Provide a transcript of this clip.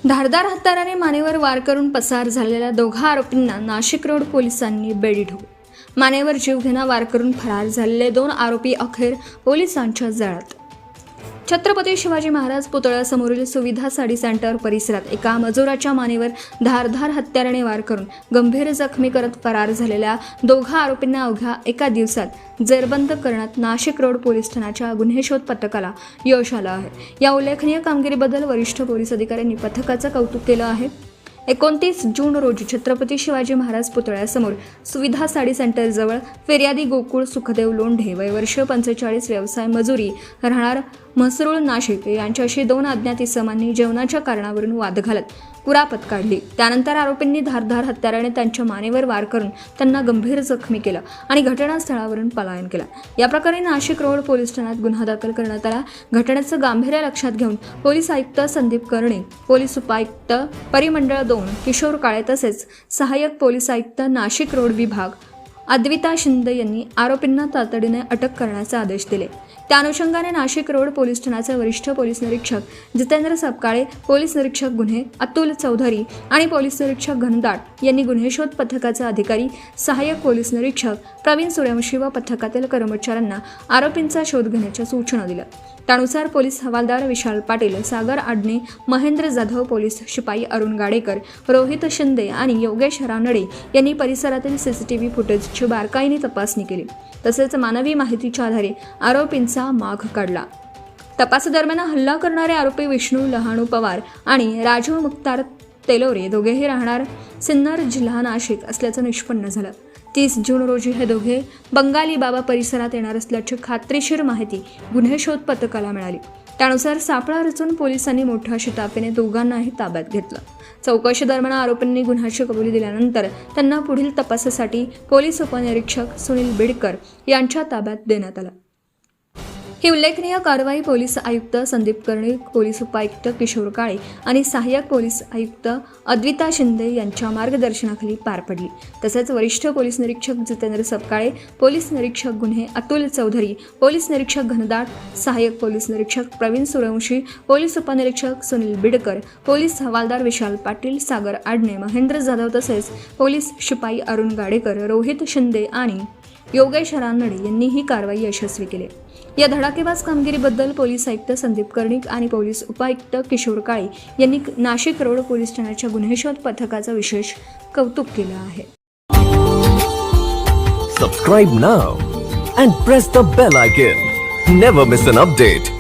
धारदार हत्याराने मानेवर वार करून पसार झालेल्या दोघा आरोपींना नाशिक रोड पोलिसांनी बेडी ठोकली. मानेवर जीवघेणा वार करून फरार झालेले 2 आरोपी अखेर पोलिसांच्या जाळ्यात. छत्रपती शिवाजी महाराज पुतळ्यासमोरील सुविधा साडी सेंटर परिसरात एका मजुराच्या मानेवर धारदार हत्याराने वार करून गंभीर जखमी करत फरार झालेल्या दोघा आरोपींना अवघ्या एका दिवसात जेरबंद करण्यात नाशिक रोड पोलीस ठाण्याच्या गुन्हे शोध पथकाला यश आलं आहे. या उल्लेखनीय कामगिरीबद्दल वरिष्ठ पोलीस अधिकाऱ्यांनी पथकाचं कौतुक केलं आहे. 29 जून रोजी छत्रपती शिवाजी महाराज पुतळ्यासमोर सुविधा साडी सेंटरजवळ फिर्यादी गोकुळ सुखदेव लोंढे वय वर्ष 45 व्यवसाय मजुरी राहणार म्हसरूळ नाशिक यांच्याशी 2 अज्ञात इसमांनी जेवणाच्या कारणावरून वाद घालत कुरापत काढली. त्यानंतर आरोपींनी धारदार हत्याराने त्यांच्या मानेवर वार करून त्यांना गंभीर जखमी केलं आणि घटनास्थळावरून पलायन केलं. या प्रकरणी नाशिक रोड पोलीस ठाण्यात गुन्हा दाखल करण्यात आला. घटनेचं गांभीर्य लक्षात घेऊन पोलीस आयुक्त संदीप कर्णे, पोलीस उपायुक्त परिमंडळ 2 किशोर काळे तसेच सहाय्यक पोलीस आयुक्त नाशिक रोड विभाग अद्विता शिंदे यांनी आरोपींना तातडीने अटक करण्याचे आदेश दिले. त्या अनुषंगाने नाशिक रोड पोलीस ठाण्याचे वरिष्ठ पोलीस निरीक्षक जितेंद्र सपकाळे, पोलीस निरीक्षक गुन्हे अतुल चौधरी आणि पोलीस निरीक्षक घनदाट यांनी गुन्हे शोध पथकाचे अधिकारी, सहाय्यक पोलीस निरीक्षक प्रवीण सूर्यवंशी व पथकातील कर्मचाऱ्यांना आरोपींचा शोध घेण्याच्या सूचना दिल्या. त्यानुसार पोलीस हवालदार विशाल पाटील, सागर आडणे, महेंद्र जाधव, पोलीस शिपाई अरुण गाडेकर, रोहित शिंदे आणि योगेश रानडे यांनी परिसरातील सीसीटीव्ही फुटेजची बारकाईने तपासणी केली. तसेच मानवी माहितीच्या आधारे आरोपींचा माग काढला. तपासादरम्यान हल्ला करणारे आरोपी विष्णू लहाणू पवार आणि राजू मुक्तार तेलोरे दोघेही राहणार सिन्नर, जिल्हा नाशिक असल्याचं निष्पन्न झालं. 30 जून रोजी हे दोघे बंगाली बाबा परिसरात येणार असल्याची खात्रीशीर माहिती गुन्हे शोध पथकाला मिळाली. त्यानुसार सापळा रचून पोलिसांनी मोठ्या शिताफीने दोघांनाही ताब्यात घेतलं. चौकशी दरम्यान आरोपींनी गुन्ह्याची कबुली दिल्यानंतर त्यांना पुढील तपासासाठी पोलीस उपनिरीक्षक सुनील बिडकर यांच्या ताब्यात देण्यात आलं. ही उल्लेखनीय कारवाई पोलीस आयुक्त संदीप कर्णे, पोलीस उपायुक्त किशोर काळे आणि सहाय्यक पोलीस आयुक्त अद्विता शिंदे यांच्या मार्गदर्शनाखाली पार पडली. तसेच वरिष्ठ पोलीस निरीक्षक जितेंद्र सपकाळे, पोलीस निरीक्षक गुन्हे अतुल चौधरी, पोलीस निरीक्षक घनदाट, सहाय्यक पोलीस निरीक्षक प्रवीण सूर्यवंशी, पोलीस उपनिरीक्षक सुनील बिडकर, पोलीस हवालदार विशाल पाटील, सागर आडणे, महेंद्र जाधव तसेच पोलीस शिपाई अरुण गाडेकर, रोहित शिंदे आणि योगेश रानडे यांनी ही कारवाई यशस्वी केली. या धडाकेबाज कामगिरीबद्दल पोलीस आयुक्त संदीप कर्णिक आणि पोलीस उपायुक्त किशोर काळे यांनी नाशिक रोड पोलीस ठाण्याच्या गुन्हे शोध पथकाचं विशेष कौतुक केलं आहे. Subscribe now and press the bell icon. Never miss an update.